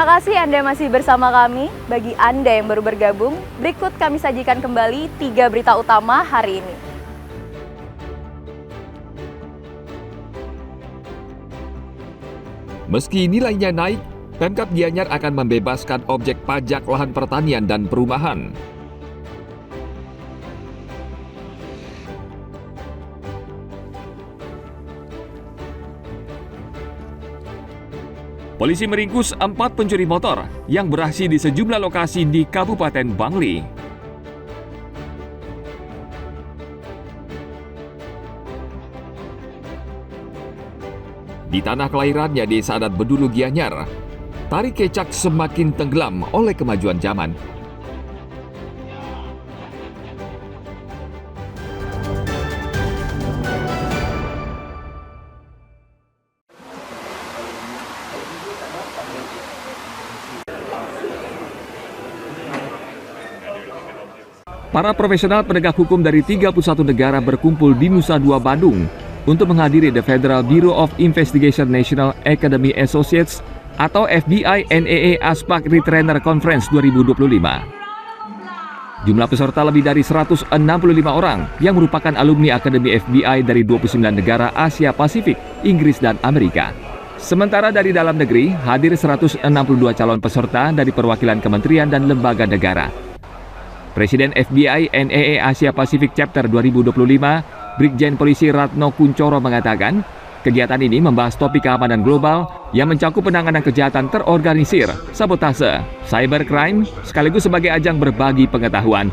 Terima kasih Anda masih bersama kami. Bagi Anda yang baru bergabung, berikut kami sajikan kembali 3 berita utama hari ini. Meski nilainya naik, Pemkab Gianyar akan membebaskan objek pajak lahan pertanian dan perumahan. Polisi meringkus 4 pencuri motor yang beraksi di sejumlah lokasi di Kabupaten Bangli. Di tanah kelahirannya Desa Adat Bedulu Gianyar, tari kecak semakin tenggelam oleh kemajuan zaman. Para profesional penegak hukum dari 31 negara berkumpul di Nusa Dua, Bandung untuk menghadiri The Federal Bureau of Investigation National Academy Associates atau FBI NAA ASPAC Retrainer Conference 2025. Jumlah peserta lebih dari 165 orang yang merupakan alumni Akademi FBI dari 29 negara Asia Pasifik, Inggris, dan Amerika. Sementara dari dalam negeri, hadir 162 calon peserta dari perwakilan kementerian dan lembaga negara. Presiden FBI NAA Asia Pasifik Chapter 2025, Brigjen Polisi Ratno Kuncoro mengatakan, kegiatan ini membahas topik keamanan global yang mencakup penanganan kejahatan terorganisir, sabotase, cybercrime, sekaligus sebagai ajang berbagi pengetahuan.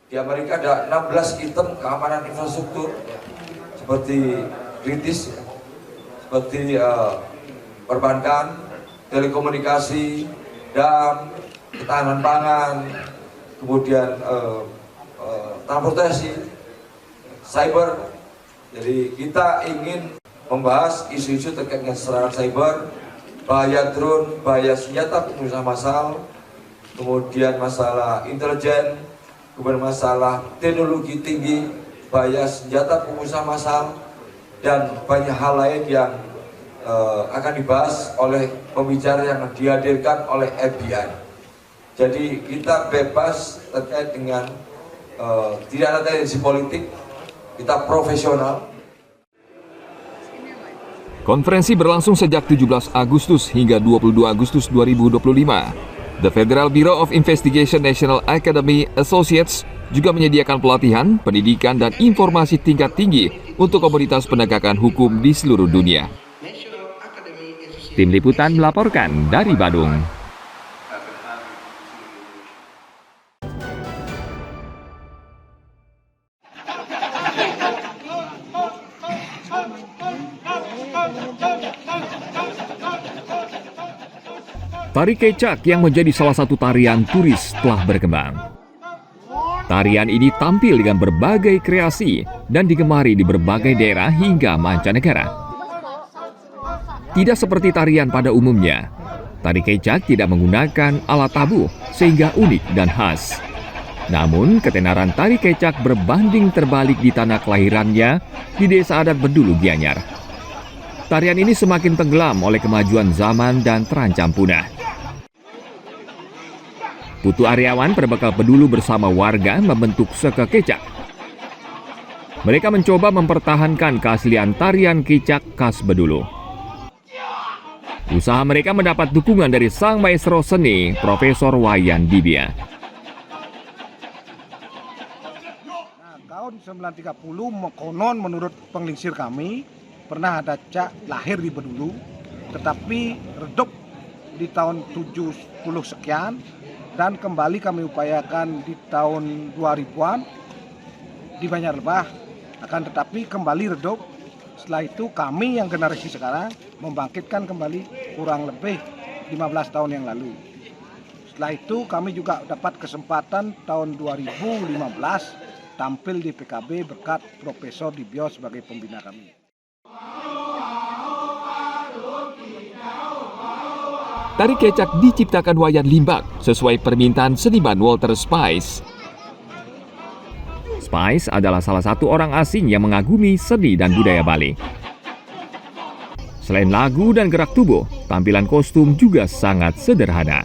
Di Amerika ada 16 item keamanan infrastruktur seperti kritis, seperti perbankan, telekomunikasi, dam, ketahanan pangan, kemudian transportasi, cyber. Jadi kita ingin membahas isu-isu terkait dengan serangan cyber, bahaya drone, bahaya senjata pemusnahan massal, kemudian masalah intelijen, kemudian masalah teknologi tinggi, bahaya senjata pemusnahan massal, dan banyak hal lain yang akan dibahas oleh pembicara yang dihadirkan oleh FBI. Jadi kita bebas terkait dengan tidak ada tendensi politik, kita profesional. Konferensi berlangsung sejak 17 Agustus hingga 22 Agustus 2025. The Federal Bureau of Investigation National Academy Associates juga menyediakan pelatihan, pendidikan, dan informasi tingkat tinggi untuk komunitas penegakan hukum di seluruh dunia. Tim Liputan melaporkan dari Bandung. Tari kecak yang menjadi salah satu tarian turis telah berkembang. Tarian ini tampil dengan berbagai kreasi dan digemari di berbagai daerah hingga mancanegara. Tidak seperti tarian pada umumnya, tari kecak tidak menggunakan alat tabuh sehingga unik dan khas. Namun, ketenaran tari kecak berbanding terbalik di tanah kelahirannya di Desa Adat Bedulu Gianyar. Tarian ini semakin tenggelam oleh kemajuan zaman dan terancam punah. Putu Aryawan berbekal Bedulu bersama warga membentuk seke kecak. Mereka mencoba mempertahankan keaslian tarian kecak khas Bedulu. Usaha mereka mendapat dukungan dari sang maestro seni, Profesor Wayan Dibia. Tahun 1930 konon menurut penglingsir kami pernah ada cak lahir di Bedulu, tetapi redup di tahun 70 sekian dan kembali kami upayakan di tahun 2000-an di Banjar Lebah, akan tetapi kembali redup. Setelah itu kami yang generasi sekarang membangkitkan kembali kurang lebih 15 tahun yang lalu. Setelah itu kami juga dapat kesempatan tahun 2015 tampil di PKB berkat Profesor Dibio sebagai pembina kami. Tari kecak diciptakan Wayan Limbak sesuai permintaan seniman Walter Spice. Spice adalah salah satu orang asing yang mengagumi seni dan budaya Bali. Selain lagu dan gerak tubuh, tampilan kostum juga sangat sederhana.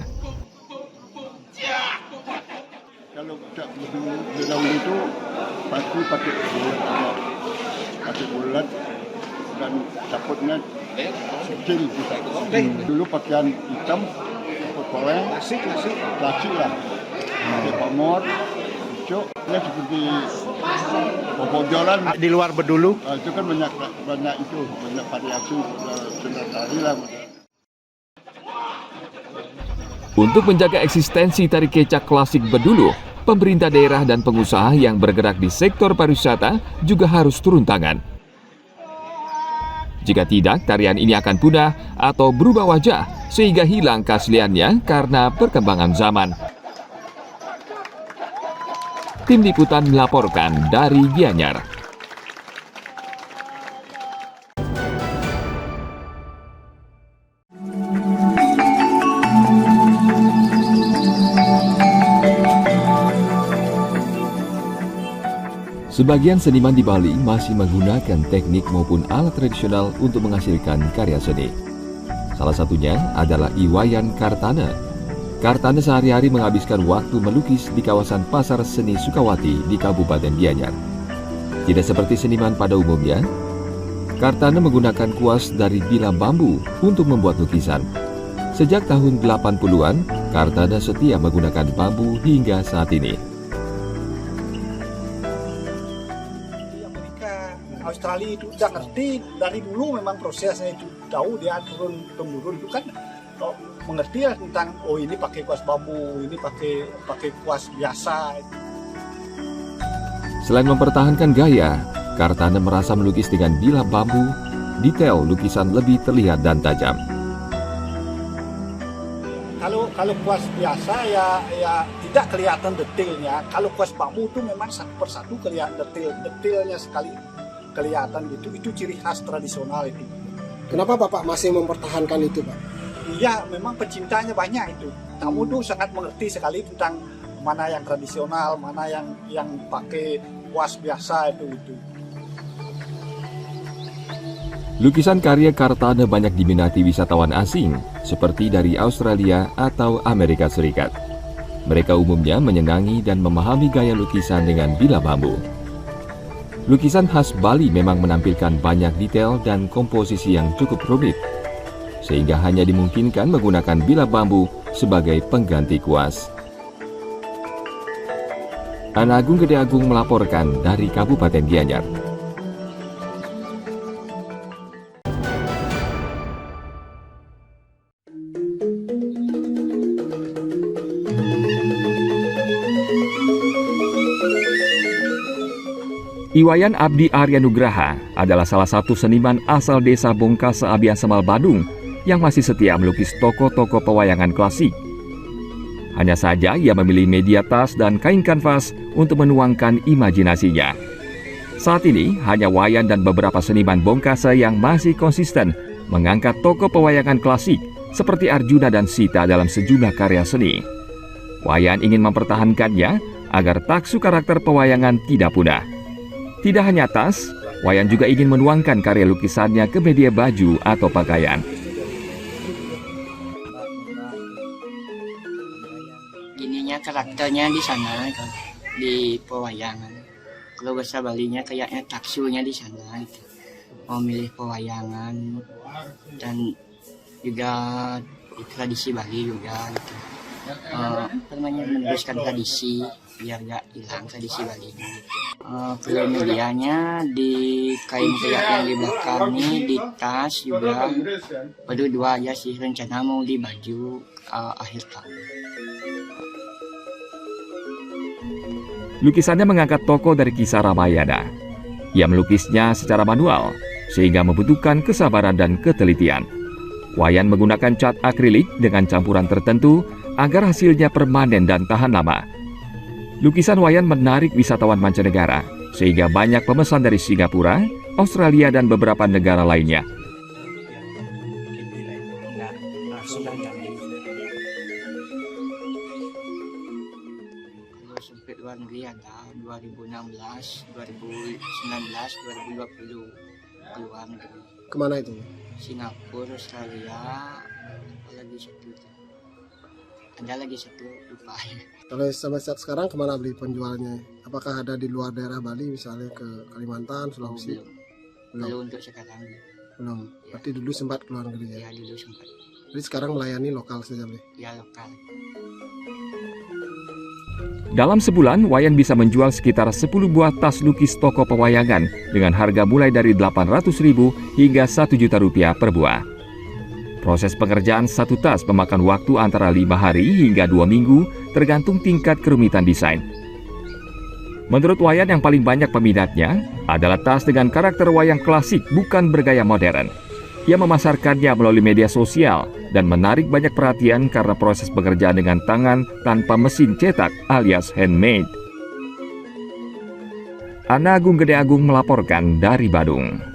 Kalau dahulu itu pasti pakai bulat dan caputnya kecil. Dulu pakaian hitam, caput poleng, klasik lah. Pakai pamor, coknya seperti bobojolan. Di luar Bedulu, Itu kan banyak variasi tari lah. Untuk menjaga eksistensi tari kecak klasik Bedulu, pemerintah daerah dan pengusaha yang bergerak di sektor pariwisata juga harus turun tangan. Jika tidak, tarian ini akan punah atau berubah wajah sehingga hilang keasliannya karena perkembangan zaman. Tim Liputan melaporkan dari Gianyar. Sebagian seniman di Bali masih menggunakan teknik maupun alat tradisional untuk menghasilkan karya seni. Salah satunya adalah Iwayan Kartana. Kartana sehari-hari menghabiskan waktu melukis di kawasan Pasar Seni Sukawati di Kabupaten Gianyar. Tidak seperti seniman pada umumnya, Kartana menggunakan kuas dari bilah bambu untuk membuat lukisan. Sejak tahun 80-an, Kartana setia menggunakan bambu hingga saat ini. Australia itu udah ngerti dari dulu, memang prosesnya itu tahu, dia turun-temurun itu kan mengerti ya tentang ini pakai kuas bambu, ini pakai kuas biasa. Selain mempertahankan gaya, Kartana merasa melukis dengan bilah bambu, detail lukisan lebih terlihat dan tajam. Kalau kuas biasa ya tidak kelihatan detailnya. Kalau kuas bambu itu memang satu persatu kelihatan detailnya sekali. Kelihatan gitu, itu ciri khas tradisional itu. Kenapa Bapak masih mempertahankan itu, Pak? Iya, memang pecintanya banyak itu. Kamu tuh sangat mengerti sekali tentang mana yang tradisional, mana yang pakai kuas biasa itu. Lukisan karya Kartana banyak diminati wisatawan asing, seperti dari Australia atau Amerika Serikat. Mereka umumnya menyenangi dan memahami gaya lukisan dengan bilah bambu. Lukisan khas Bali memang menampilkan banyak detail dan komposisi yang cukup rumit, sehingga hanya dimungkinkan menggunakan bilah bambu sebagai pengganti kuas. Ana Agung Gede Agung melaporkan dari Kabupaten Gianyar. Iwayan Abdi Aryanugraha adalah salah satu seniman asal desa Bongkasa Abian Semal Badung yang masih setia melukis tokoh-tokoh pewayangan klasik. Hanya saja ia memilih media tas dan kain kanvas untuk menuangkan imajinasinya. Saat ini hanya Wayan dan beberapa seniman Bongkasa yang masih konsisten mengangkat tokoh pewayangan klasik seperti Arjuna dan Sita dalam sejumlah karya seni. Wayan ingin mempertahankannya agar taksu karakter pewayangan tidak punah. Tidak hanya tas, Wayan juga ingin menuangkan karya lukisannya ke media baju atau pakaian. Ininya karakternya di sana, di pewayangan. Kalau bahasa Balinya kayaknya taksunya di sana, gitu. Memilih pewayangan dan juga tradisi Bali juga, gitu. Meneruskan tradisi biar gak hilang tradisi Bali. Kalau medianya di kain kayak yang di belakang nih, di tas juga. Baru dua aja sih, rencana mau di baju akhir tahun. Lukisannya mengangkat tokoh dari kisah Ramayana. Ia melukisnya secara manual, sehingga membutuhkan kesabaran dan ketelitian. Wayan menggunakan cat akrilik dengan campuran tertentu agar hasilnya permanen dan tahan lama. Lukisan Wayan menarik wisatawan mancanegara, sehingga banyak pemesan dari Singapura, Australia, dan beberapa negara lainnya. Kalau sampai luar negeri ada 2016, 2019, 2020 keluar negeri. Kemana itu? Singapura, Australia, apalagi satu tuh. Ada lagi satu lupa. Kalau sampai saat sekarang kemana beli penjualnya? Apakah ada di luar daerah Bali, misalnya ke Kalimantan, Sulawesi? Belum untuk sekarang. Belum. Berarti dulu sempat keluar negeri Ya ya? dulu sempat. Jadi sekarang melayani lokal saja beli. Ya lokal. Dalam sebulan, Wayan bisa menjual sekitar 10 buah tas lukis toko pewayangan dengan harga mulai dari Rp800.000 hingga Rp1.000.000 per buah. Proses pengerjaan satu tas memakan waktu antara 5 hari hingga 2 minggu tergantung tingkat kerumitan desain. Menurut Wayan, yang paling banyak peminatnya adalah tas dengan karakter wayang klasik bukan bergaya modern. Ia memasarkannya melalui media sosial dan menarik banyak perhatian karena proses pekerjaan dengan tangan tanpa mesin cetak alias handmade. Ana Agung Gede Agung melaporkan dari Badung.